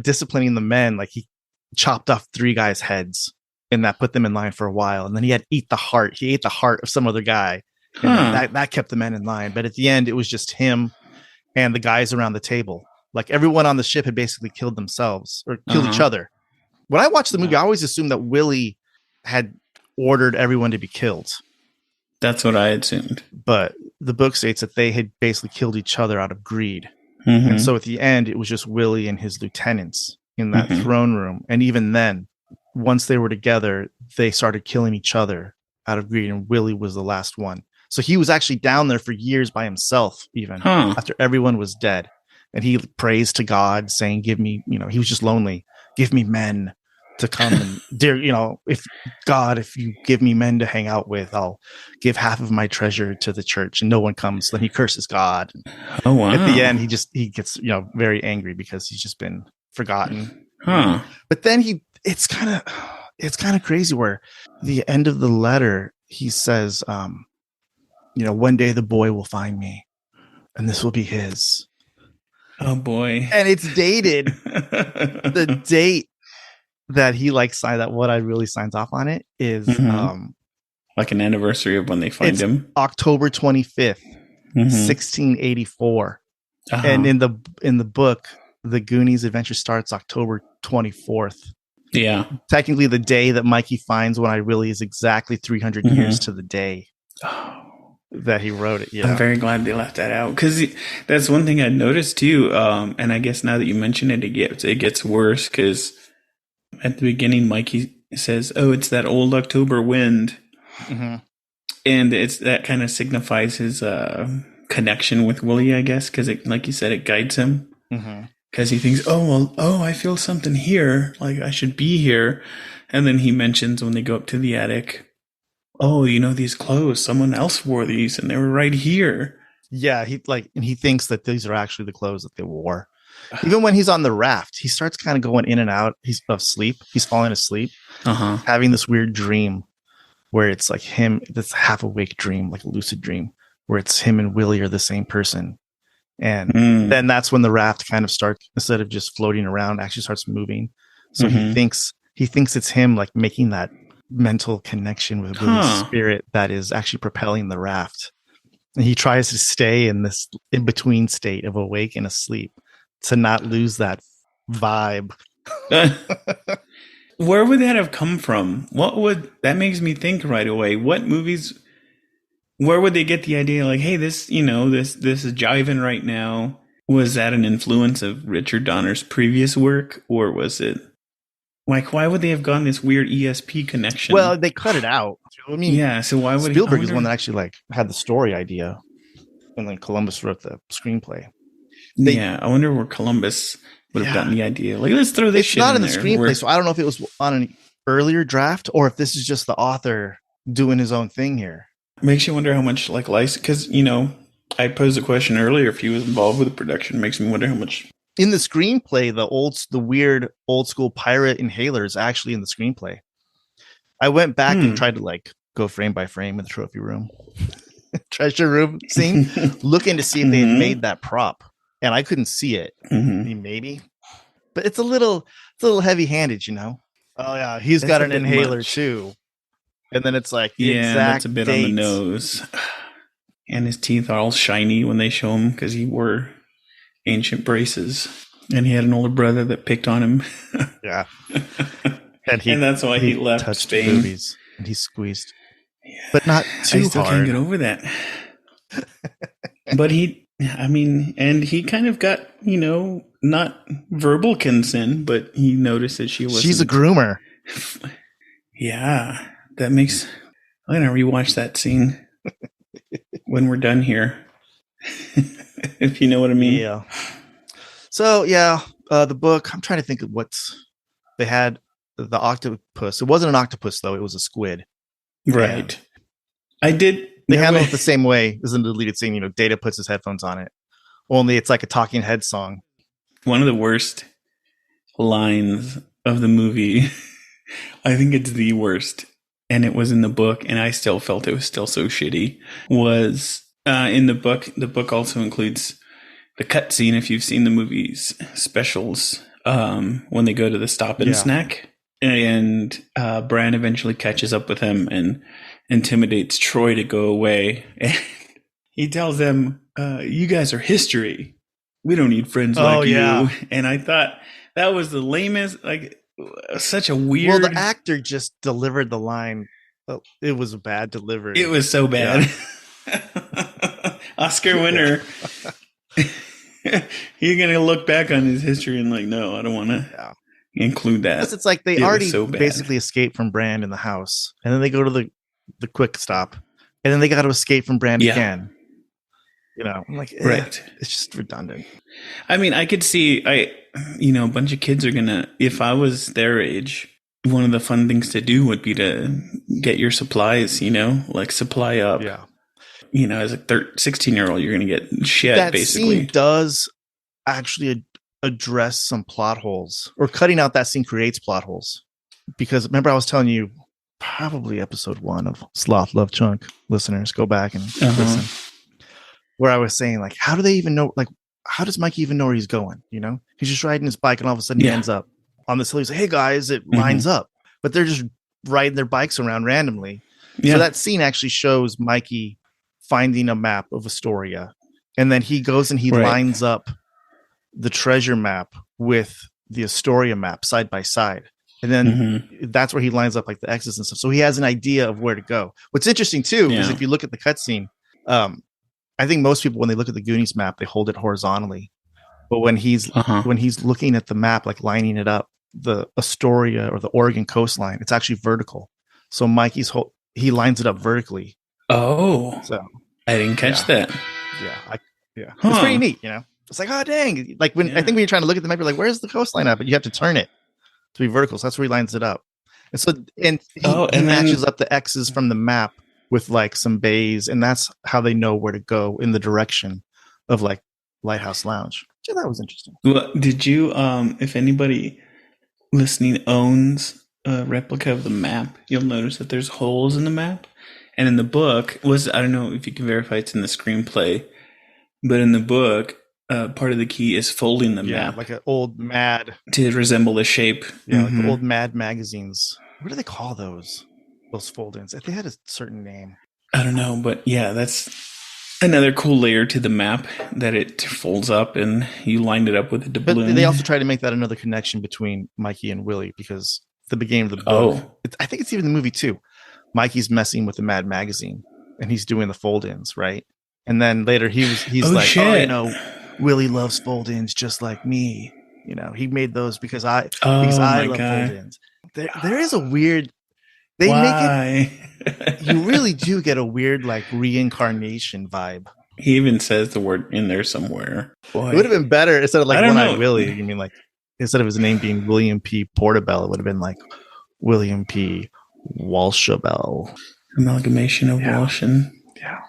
[SPEAKER 1] disciplining the men. Like he chopped off 3 guys' heads, and that put them in line for a while. And then he had eat the heart. He ate the heart of some other guy, and that kept the men in line. But at the end, it was just him and the guys around the table. Like everyone on the ship had basically killed themselves or killed each other. When I watched the movie, I always assumed that Willie had ordered everyone to be killed.
[SPEAKER 2] That's what I assumed.
[SPEAKER 1] But the book states that they had basically killed each other out of greed. And so at the end, it was just Willie and his lieutenants in that throne room. And even then, once they were together, they started killing each other out of greed. And Willie was the last one. So he was actually down there for years by himself, even after everyone was dead. And he prays to God saying, give me, he was just lonely. Give me men to come and if you give me men to hang out with, I'll give half of my treasure to the church. And no one comes. Then he curses God.
[SPEAKER 2] Oh, wow.
[SPEAKER 1] At the end, he gets, very angry because he's just been forgotten. But then it's kind of crazy where the end of the letter, he says, one day the boy will find me and this will be his.
[SPEAKER 2] Oh boy.
[SPEAKER 1] And it's dated. The date that he signed, that what I really signs off on it is
[SPEAKER 2] like an anniversary of when they find him.
[SPEAKER 1] October 25th, 1684. And in the book, The Goonies Adventure starts October 24th.
[SPEAKER 2] Yeah.
[SPEAKER 1] Technically the day that Mikey finds What I Really is exactly 300 years to the day that he wrote it.
[SPEAKER 2] I'm very glad they left that out, because that's one thing I noticed too. And I guess now that you mention it, it gets worse, because at the beginning, Mikey says, "Oh, it's that old October wind," and it's that kind of signifies his connection with Willie, I guess, because like you said, it guides him. Because he thinks, I feel something here, like I should be here. And then he mentions when they go up to the attic, these clothes, someone else wore these and they were right here.
[SPEAKER 1] Yeah, and he thinks that these are actually the clothes that they wore. Even when he's on the raft, he starts kind of going in and out of sleep. He's falling asleep, having this weird dream where it's like him, this half awake dream, like a lucid dream, where it's him and Willie are the same person. And then that's when the raft kind of starts, instead of just floating around, actually starts moving. So he thinks it's him, like making that mental connection with Willie's spirit that is actually propelling the raft. And he tries to stay in this in-between state of awake and asleep to not lose that vibe.
[SPEAKER 2] Where would that have come from? That makes me think right away. What movies, where would they get the idea, like, hey, this is jiving right now? Was that an influence of Richard Donner's previous work, or was it like, why would they have gotten this weird ESP connection?
[SPEAKER 1] Well, they cut it out. I mean,
[SPEAKER 2] yeah. So why would
[SPEAKER 1] Spielberg is one that actually had the story idea, and then Columbus wrote the screenplay.
[SPEAKER 2] I wonder where Columbus would have gotten the idea. Like, let's throw this shit in there. It's not in the
[SPEAKER 1] screenplay, so I don't know if it was on an earlier draft or if this is just the author doing his own thing here.
[SPEAKER 2] Makes you wonder how much license, because I posed a question earlier if he was involved with the production. Makes me wonder how much.
[SPEAKER 1] In the screenplay, the weird old school pirate inhaler is actually in the screenplay. I went back and tried to go frame by frame in the trophy room, treasure room scene, looking to see if they had made that prop, and I couldn't see it. Maybe, but it's a little heavy handed, Oh yeah, he's got an inhaler too, and then it's like
[SPEAKER 2] that's a bit on the nose, and his teeth are all shiny when they show him because he wore ancient braces, and he had an older brother that picked on him.
[SPEAKER 1] Yeah.
[SPEAKER 2] And that's why he left
[SPEAKER 1] touched
[SPEAKER 2] Spain.
[SPEAKER 1] Movies, and he squeezed, but not too hard. I still
[SPEAKER 2] can't get over that. But he kind of got, not verbal consent, but he noticed that
[SPEAKER 1] she's a groomer.
[SPEAKER 2] Yeah, that makes. I'm gonna rewatch that scene when we're done here. If you know what I mean.
[SPEAKER 1] Yeah. So the book. I'm trying to think of they had. The octopus. It wasn't an octopus though. It was a squid.
[SPEAKER 2] Right.
[SPEAKER 1] And they handle it the same way as in the deleted scene. Data puts his headphones on it. Only it's like a Talking Head song.
[SPEAKER 2] One of the worst lines of the movie. I think it's the worst. And it was in the book, and I still felt it was still so shitty. Was in the book. The book also includes cut scene, if you've seen the movie's specials, when they go to the stop and snack, and Bran eventually catches up with him and intimidates Troy to go away. And he tells them, you guys are history. We don't need friends like you. And I thought that was the lamest, like, such a weird...
[SPEAKER 1] Well, the actor just delivered the line. It was a bad delivery.
[SPEAKER 2] It was so bad. Yeah. Oscar winner. You're going to look back on his history and like, no, I don't want to include that.
[SPEAKER 1] Because it's like they already basically escaped from Bran in the house. And then they go to the quick stop. And then they got to escape from Bran again. You know, I'm like, right. It's just redundant.
[SPEAKER 2] I mean, I could see, a bunch of kids are going to, if I was their age, one of the fun things to do would be to get your supplies, like supply up.
[SPEAKER 1] Yeah.
[SPEAKER 2] As a 16-year-old, you're going to get shit,
[SPEAKER 1] that
[SPEAKER 2] basically.
[SPEAKER 1] Scene does actually address some plot holes, or cutting out that scene creates plot holes. Because remember, I was telling you, probably episode 1 of Sloth Love Chunk, listeners, go back and listen, where I was saying, like, how do they even know, like, how does Mikey even know where he's going? He's just riding his bike and all of a sudden he ends up on this hill. He's like, hey guys, it lines up, but they're just riding their bikes around randomly. So that scene actually shows Mikey finding a map of Astoria, and then he goes and he lines up the treasure map with the Astoria map side by side, and then that's where he lines up like the X's and stuff. So he has an idea of where to go. What's interesting too is if you look at the cutscene, I think most people, when they look at the Goonies map, they hold it horizontally, but when he's looking at the map, like lining it up, the Astoria or the Oregon coastline, it's actually vertical. So Mikey's he lines it up vertically.
[SPEAKER 2] Oh,
[SPEAKER 1] so
[SPEAKER 2] I didn't catch that.
[SPEAKER 1] It's pretty neat. It's like, oh dang! Like I think when you're trying to look at the map, you're like, where's the coastline at? But you have to turn it to be vertical. So that's where he lines it up. And so he matches up the X's from the map with like some bays, and that's how they know where to go in the direction of like Lighthouse Lounge. So that was interesting.
[SPEAKER 2] Well, did you? If anybody listening owns a replica of the map, you'll notice that there's holes in the map. And in the book, I don't know if you can verify it's in the screenplay, but in the book, part of the key is folding the map.
[SPEAKER 1] Like an old Mad.
[SPEAKER 2] To resemble the shape.
[SPEAKER 1] Yeah, like the old Mad magazines. What do they call those fold-ins? They had a certain name.
[SPEAKER 2] I don't know, but yeah, that's another cool layer to the map, that it folds up and you lined it up with a doubloon.
[SPEAKER 1] But they also try to make that another connection between Mikey and Willie, because at the beginning of the book, I think it's even the movie too. Mikey's messing with the Mad magazine and he's doing the fold-ins, right? And then later he's like, shit. Willie loves fold-ins just like me. He made those because I love fold-ins. There is a weird, make it, you really do get a weird like reincarnation vibe.
[SPEAKER 2] He even says the word in there somewhere. Boy.
[SPEAKER 1] It would have been better instead of like One-Eyed Willie. You mean like, instead of his name being William P. Portobello, it would have been like William P. Walshabell.
[SPEAKER 2] Amalgamation of Walsh and...
[SPEAKER 1] Yeah.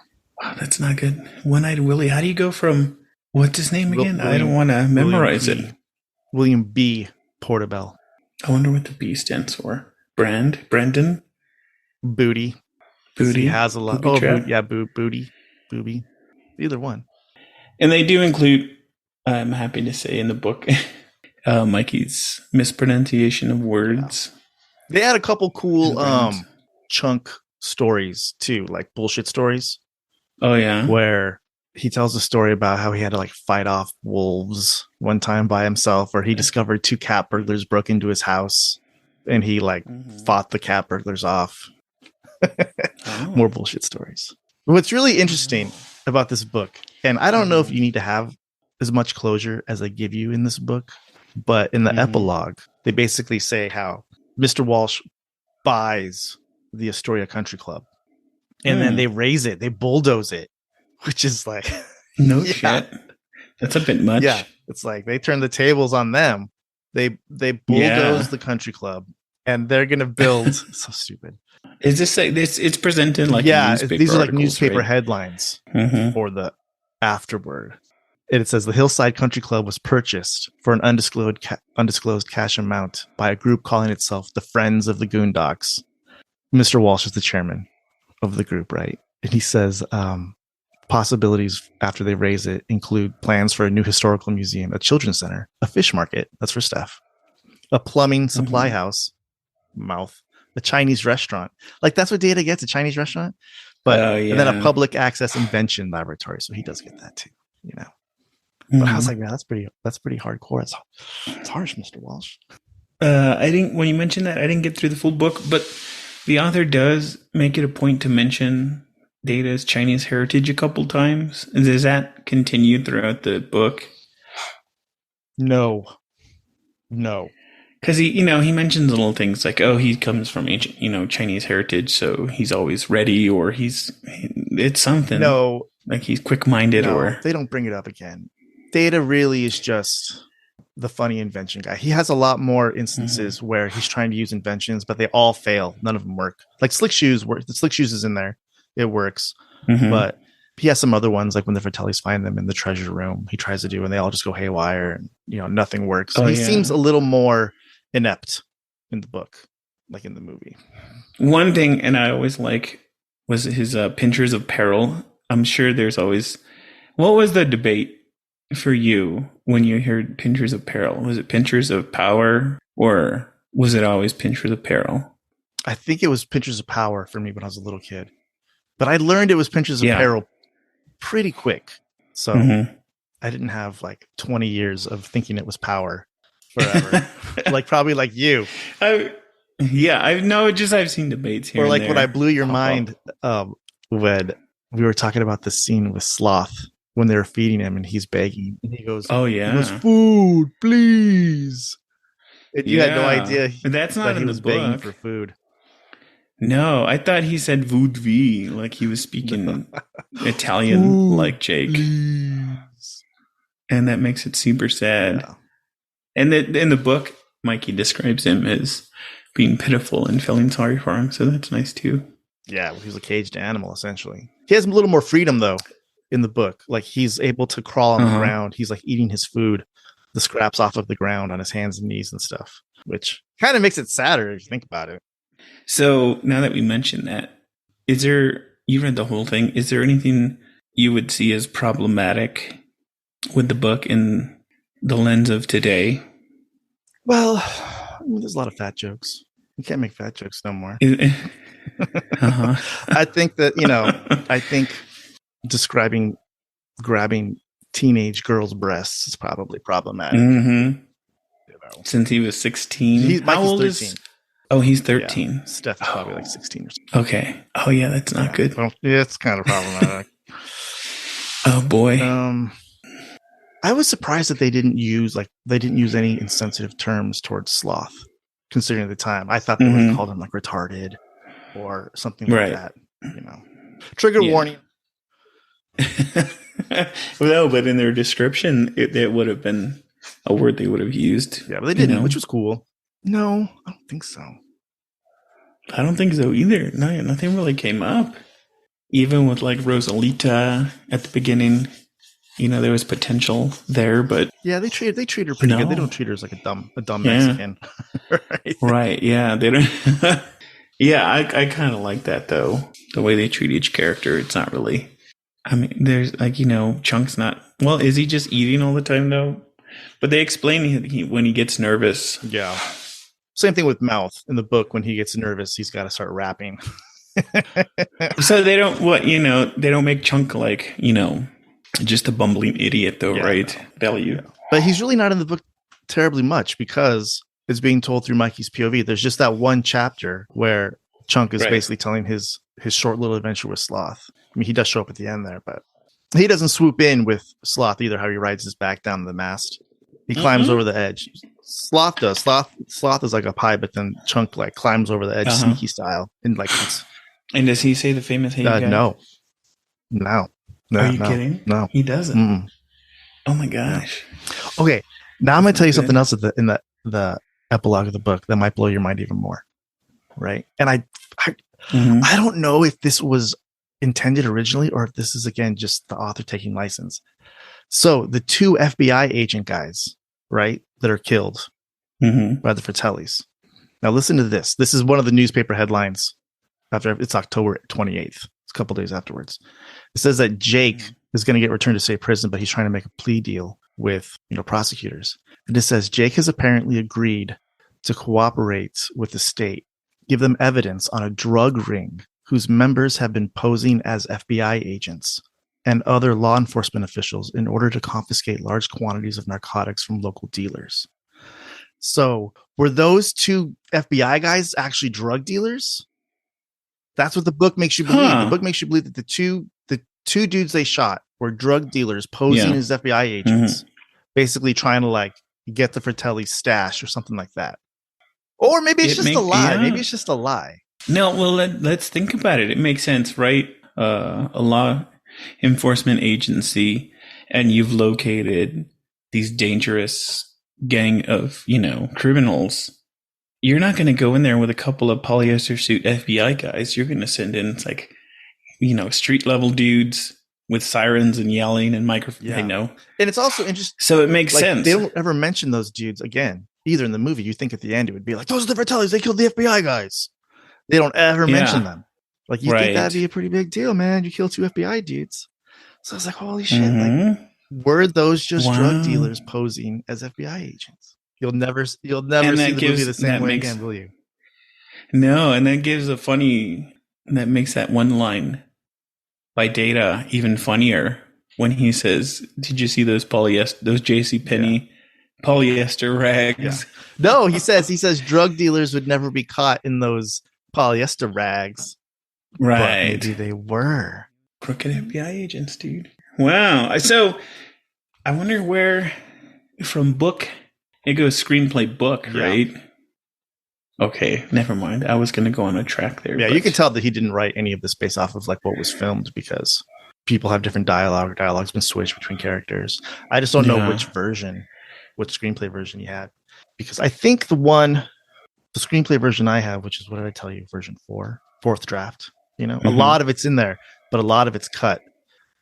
[SPEAKER 2] Wow, that's not good. One-Eyed Willie. How do you go from... What's his name again? I don't want to memorize it.
[SPEAKER 1] William B. Portobello.
[SPEAKER 2] I wonder what the B stands for. Brandon?
[SPEAKER 1] Booty. He has a lot. Booty. Booby. Either one.
[SPEAKER 2] And they do include, I'm happy to say in the book, Mikey's mispronunciation of words.
[SPEAKER 1] They had a couple cool chunk stories too, like bullshit stories.
[SPEAKER 2] Oh yeah.
[SPEAKER 1] Where he tells a story about how he had to like fight off wolves one time by himself, or he discovered 2 cat burglars broke into his house and he like fought the cat burglars off. More bullshit stories. What's really interesting about this book, and I don't know if you need to have as much closure as I give you in this book, but in the epilogue, they basically say how Mr. Walsh buys the Astoria Country Club, and then they raise it, they bulldoze it, which is like
[SPEAKER 2] shit. That's a bit much.
[SPEAKER 1] Yeah, it's like they turn the tables on them. They bulldoze the country club, and they're gonna build. So stupid.
[SPEAKER 2] Is this like this? It's presented like newspaper
[SPEAKER 1] these are like
[SPEAKER 2] articles,
[SPEAKER 1] newspaper
[SPEAKER 2] right?
[SPEAKER 1] headlines for the afterword. And it says the Hillside Country Club was purchased for an undisclosed cash amount by a group calling itself the Friends of the Goondocks. Mr. Walsh is the chairman of the group, right? And he says, possibilities after they raise it include plans for a new historical museum, a children's center, a fish market, that's for Steph, a plumbing supply house, mouth, a Chinese restaurant. Like that's what Data gets, a Chinese restaurant. But and then a public access invention laboratory. So he does get that too, you know. But I was like, man, that's pretty hardcore. It's harsh, Mr. Walsh.
[SPEAKER 2] When you mentioned that, I didn't get through the full book, but the author does make it a point to mention Data's Chinese heritage a couple times. Does that continue throughout the book?
[SPEAKER 1] No.
[SPEAKER 2] Because he mentions little things like, oh, he comes from ancient, Chinese heritage, so he's always ready, or it's something.
[SPEAKER 1] No,
[SPEAKER 2] like he's quick-minded, or
[SPEAKER 1] they don't bring it up again. Data really is just the funny invention guy. He has a lot more instances where he's trying to use inventions, but they all fail. None of them work. Like Slick Shoes work. The Slick Shoes is in there. It works. But he has some other ones, like when the Fratellis find them in the treasure room, he tries to do, and they all just go haywire, and nothing works. So he seems a little more inept in the book, like in the movie.
[SPEAKER 2] One thing, and I always was his pinchers of peril. I'm sure there's always. What was the debate for you when you heard pinchers of peril? Was it pinchers of power, or was it always pinchers of peril?
[SPEAKER 1] I think it was pinchers of power for me when I was a little kid, but I learned it was pinchers of peril pretty quick. So I didn't have like 20 years of thinking it was power forever. probably like you. I've
[SPEAKER 2] seen debates here.
[SPEAKER 1] Or like when I blew your mind when we were talking about the scene with Sloth when they were feeding him and he's begging and he goes, "Oh yeah, he goes, food, please." And you had no idea
[SPEAKER 2] that's not
[SPEAKER 1] that
[SPEAKER 2] in
[SPEAKER 1] he was
[SPEAKER 2] the book.
[SPEAKER 1] begging for food.
[SPEAKER 2] No, I thought he said "voudvi," like he was speaking Italian, like Jake, please. And that makes it super sad. Yeah. And in the book, Mikey describes him as being pitiful and feeling sorry for him, so that's nice too.
[SPEAKER 1] Yeah, well, he's a caged animal essentially. He has a little more freedom though in the book. Like he's able to crawl on the ground. He's like eating his food, the scraps off of the ground on his hands and knees and stuff, which kind of makes it sadder if you think about it.
[SPEAKER 2] So now that we mentioned that, is there, you read the whole thing, is there anything you would see as problematic with the book in the lens of today?
[SPEAKER 1] Well, there's a lot of fat jokes. You can't make fat jokes no more. I think that, I think describing grabbing teenage girls' breasts is probably problematic.
[SPEAKER 2] Since he was 16. How old 13. Is? Oh, he's 13.
[SPEAKER 1] Yeah. Steph is probably like 16 or something.
[SPEAKER 2] Okay. Oh, yeah, that's not good.
[SPEAKER 1] Well, yeah, it's kind of problematic.
[SPEAKER 2] Oh, boy.
[SPEAKER 1] I was surprised that they didn't use any insensitive terms towards Sloth, considering the time. I thought they would have called him like retarded or something like that. Trigger warning.
[SPEAKER 2] Well, but in their description, it would have been a word they would have used.
[SPEAKER 1] Yeah, but they didn't, which was cool. No, I don't think so.
[SPEAKER 2] I don't think so either. No, nothing really came up. Even with like Rosalita at the beginning, there was potential there, but
[SPEAKER 1] yeah, they treat her pretty good. They don't treat her as like a dumb Mexican.
[SPEAKER 2] Right? Yeah, they don't. Yeah, I kind of like that though. The way they treat each character, it's not really. I mean, there's like Chunk's not. Well, is he just eating all the time though? But they explain when he gets nervous.
[SPEAKER 1] Yeah. Same thing with Mouth in the book. When he gets nervous, he's got to start rapping.
[SPEAKER 2] So they don't they don't make Chunk like just a bumbling idiot though, right? No. Value. Yeah.
[SPEAKER 1] But he's really not in the book terribly much because it's being told through Mikey's POV. There's just that one chapter where Chunk is basically telling his short little adventure with Sloth. I mean, he does show up at the end there, but he doesn't swoop in with Sloth either. How he rides his back down the mast. He climbs over the edge. Sloth does. Sloth is like up high, but then Chunk like climbs over the edge, sneaky style, and like.
[SPEAKER 2] And does he say the famous "Hey guy"?
[SPEAKER 1] No.
[SPEAKER 2] Are you kidding?
[SPEAKER 1] No,
[SPEAKER 2] he doesn't. Mm-mm. Oh my gosh.
[SPEAKER 1] Okay, now I'm gonna tell you something else in the epilogue of the book that might blow your mind even more. Right, and I don't know if this was intended originally or if this is again just the author taking license. So the two FBI agent guys, right, that are killed by the Fratellis. Now listen to this. This is one of the newspaper headlines after it's October 28th. It's a couple days afterwards. It says that Jake is going to get returned to state prison, but he's trying to make a plea deal with prosecutors. And it says Jake has apparently agreed to cooperate with the state, give them evidence on a drug ring whose members have been posing as FBI agents and other law enforcement officials in order to confiscate large quantities of narcotics from local dealers. So were those two FBI guys actually drug dealers? That's what the book makes you believe. The book makes you believe that the two dudes they shot were drug dealers posing as FBI agents, basically trying to like get the Fratelli stash or something like that. Or maybe it's just a lie. Yeah. Maybe it's just a lie.
[SPEAKER 2] No, well, let's think about it. It makes sense, right? A law enforcement agency, and you've located these dangerous gang of, criminals. You're not going to go in there with a couple of polyester suit FBI guys. You're going to send in, it's like, street level dudes with sirens and yelling and microphones. Yeah. I know.
[SPEAKER 1] And it's also interesting.
[SPEAKER 2] So it makes sense.
[SPEAKER 1] They don't ever mention those dudes again, either in the movie. You think at the end it would be like, those are the Fratellis. They killed the FBI guys. They don't ever mention them. Like, you think that'd be a pretty big deal, man. You kill two FBI dudes. So I was like, holy shit. Like, were those just drug dealers posing as FBI agents? You'll never see the movie the same way again, will you?
[SPEAKER 2] No, and that makes that one line by Data even funnier when he says, "Did you see those JCPenney polyester rags?" Yeah.
[SPEAKER 1] No, he says drug dealers would never be caught in those polyester rags.
[SPEAKER 2] Right.
[SPEAKER 1] But maybe they were.
[SPEAKER 2] Crooked FBI agents, dude. Wow. So I wonder where from book it goes screenplay book, right? Okay, never mind. I was going to go on a track there.
[SPEAKER 1] Yeah, you can tell that he didn't write any of this based off of like what was filmed because people have different dialogue. Dialogue's been switched between characters. I just don't know which screenplay version he had. Because I think the screenplay version I have, which is, what did I tell you? Version 4, fourth draft. A lot of it's in there, but a lot of it's cut.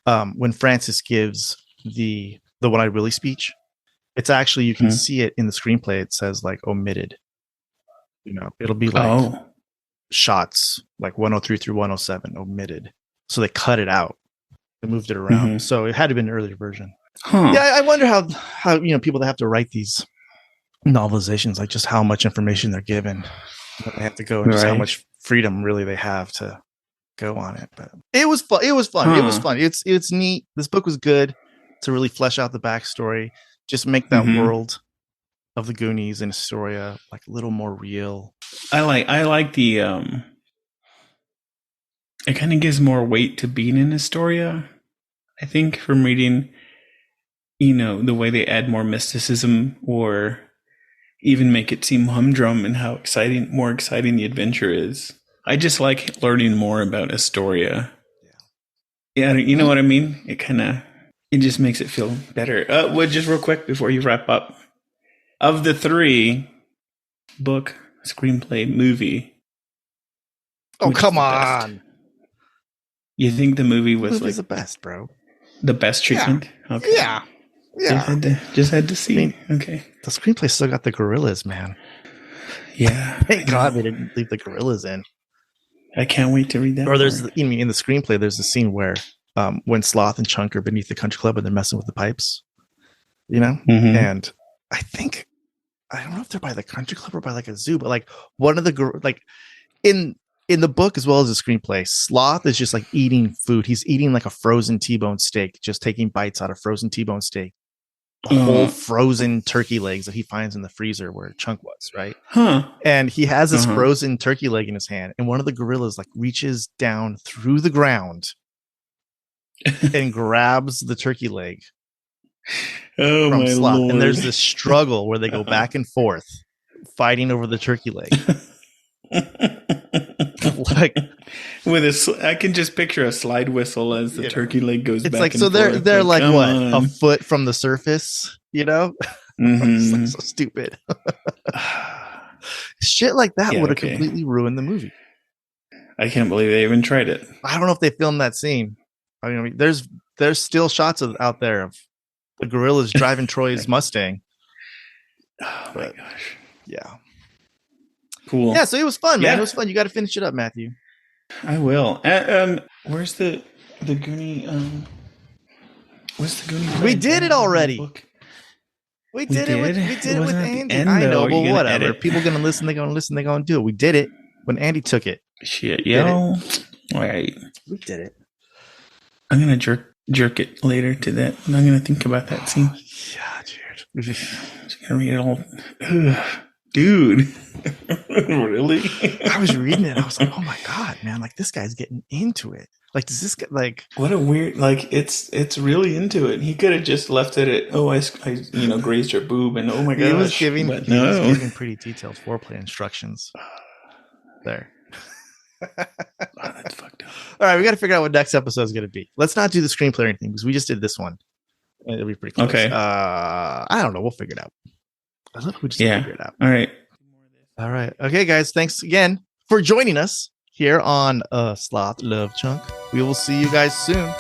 [SPEAKER 1] When Francis gives the What I Really speech, it's actually, you can see it in the screenplay. It says like omitted. It'll be like shots like 103 through 107 omitted. So they cut it out. They moved it around. So it had to be an earlier version. Yeah, I wonder how people that have to write these novelizations, like just how much information they're given, they have to go, just how much freedom really they have to go on it. But it was fun. It was fun. It's neat. This book was good to really flesh out the backstory, just make that world of the Goonies and Astoria like a little more real.
[SPEAKER 2] I like the it kind of gives more weight to being in Astoria, I think, from reading the way they add more mysticism or even make it seem humdrum and how more exciting the adventure is. I just like learning more about Astoria. Yeah, you know what I mean? It just makes it feel better. Well, just real quick before you wrap up. Of the 3, book, screenplay, movie.
[SPEAKER 1] Oh, come on.
[SPEAKER 2] You think the movie was
[SPEAKER 1] the best, bro?
[SPEAKER 2] The best treatment?
[SPEAKER 1] Yeah.
[SPEAKER 2] Okay.
[SPEAKER 1] Yeah.
[SPEAKER 2] Just had to see. Okay.
[SPEAKER 1] The screenplay still got the gorillas, man.
[SPEAKER 2] Yeah.
[SPEAKER 1] Thank God they didn't leave the gorillas in.
[SPEAKER 2] I can't wait to read that.
[SPEAKER 1] Or there's in the screenplay, there's a scene where when Sloth and Chunk are beneath the country club and they're messing with the pipes, and I don't know if they're by the country club or by like a zoo, but like one of the like in the book as well as the screenplay, Sloth is just like eating food. He's eating like a frozen T-bone steak, just taking bites out of frozen T-bone steak, whole frozen turkey legs that he finds in the freezer where Chunk was, right? And he has this frozen turkey leg in his hand, and one of the gorillas like reaches down through the ground and grabs the turkey leg.
[SPEAKER 2] Oh my Lord.
[SPEAKER 1] And there's this struggle where they go back and forth fighting over the turkey leg. Like
[SPEAKER 2] with I can just picture a slide whistle as the turkey leg goes back.
[SPEAKER 1] It's like,
[SPEAKER 2] and
[SPEAKER 1] so
[SPEAKER 2] forth.
[SPEAKER 1] they're like what, a foot from the surface, It's like so stupid. Shit like that would have completely ruined the movie.
[SPEAKER 2] I can't believe they even tried it.
[SPEAKER 1] I don't know if they filmed that scene. I mean, there's still shots out there of the gorillas driving Troy's Mustang.
[SPEAKER 2] Oh my gosh.
[SPEAKER 1] Yeah.
[SPEAKER 2] Cool.
[SPEAKER 1] Yeah, so it was fun, man.
[SPEAKER 2] Yeah.
[SPEAKER 1] It was fun. You got to finish it up, Matthew.
[SPEAKER 2] I will. Where's the Goonie? What's the Goonie?
[SPEAKER 1] We did it already.
[SPEAKER 2] Book?
[SPEAKER 1] We did it with Andy.
[SPEAKER 2] End,
[SPEAKER 1] I know,
[SPEAKER 2] but
[SPEAKER 1] whatever.
[SPEAKER 2] Edit?
[SPEAKER 1] People gonna listen. They're gonna do it. We did it when Andy took it.
[SPEAKER 2] Shit, yo. All right.
[SPEAKER 1] We did it.
[SPEAKER 2] I'm gonna jerk it later to that. And I'm gonna think about that scene.
[SPEAKER 1] Yeah, dude.
[SPEAKER 2] Just gonna read it all. Ugh, dude. Really?
[SPEAKER 1] I was reading it. I was like, oh my god, man! Like this guy's getting into it. Like, does this guy like?
[SPEAKER 2] What a weird. Like it's really into it. He could have just left it at I grazed your boob and oh my god.
[SPEAKER 1] He was giving pretty detailed foreplay instructions. There.
[SPEAKER 2] Oh, that's fucked up.
[SPEAKER 1] All right, we got to figure out what next episode is going to be. Let's not do the screenplay or anything because we just did this one. It'll be pretty close.
[SPEAKER 2] Okay.
[SPEAKER 1] I don't know. We'll figure it out. I love we just figure it out.
[SPEAKER 2] All right.
[SPEAKER 1] All right. Okay, guys. Thanks again for joining us here on Sloth Love Chunk. We will see you guys soon.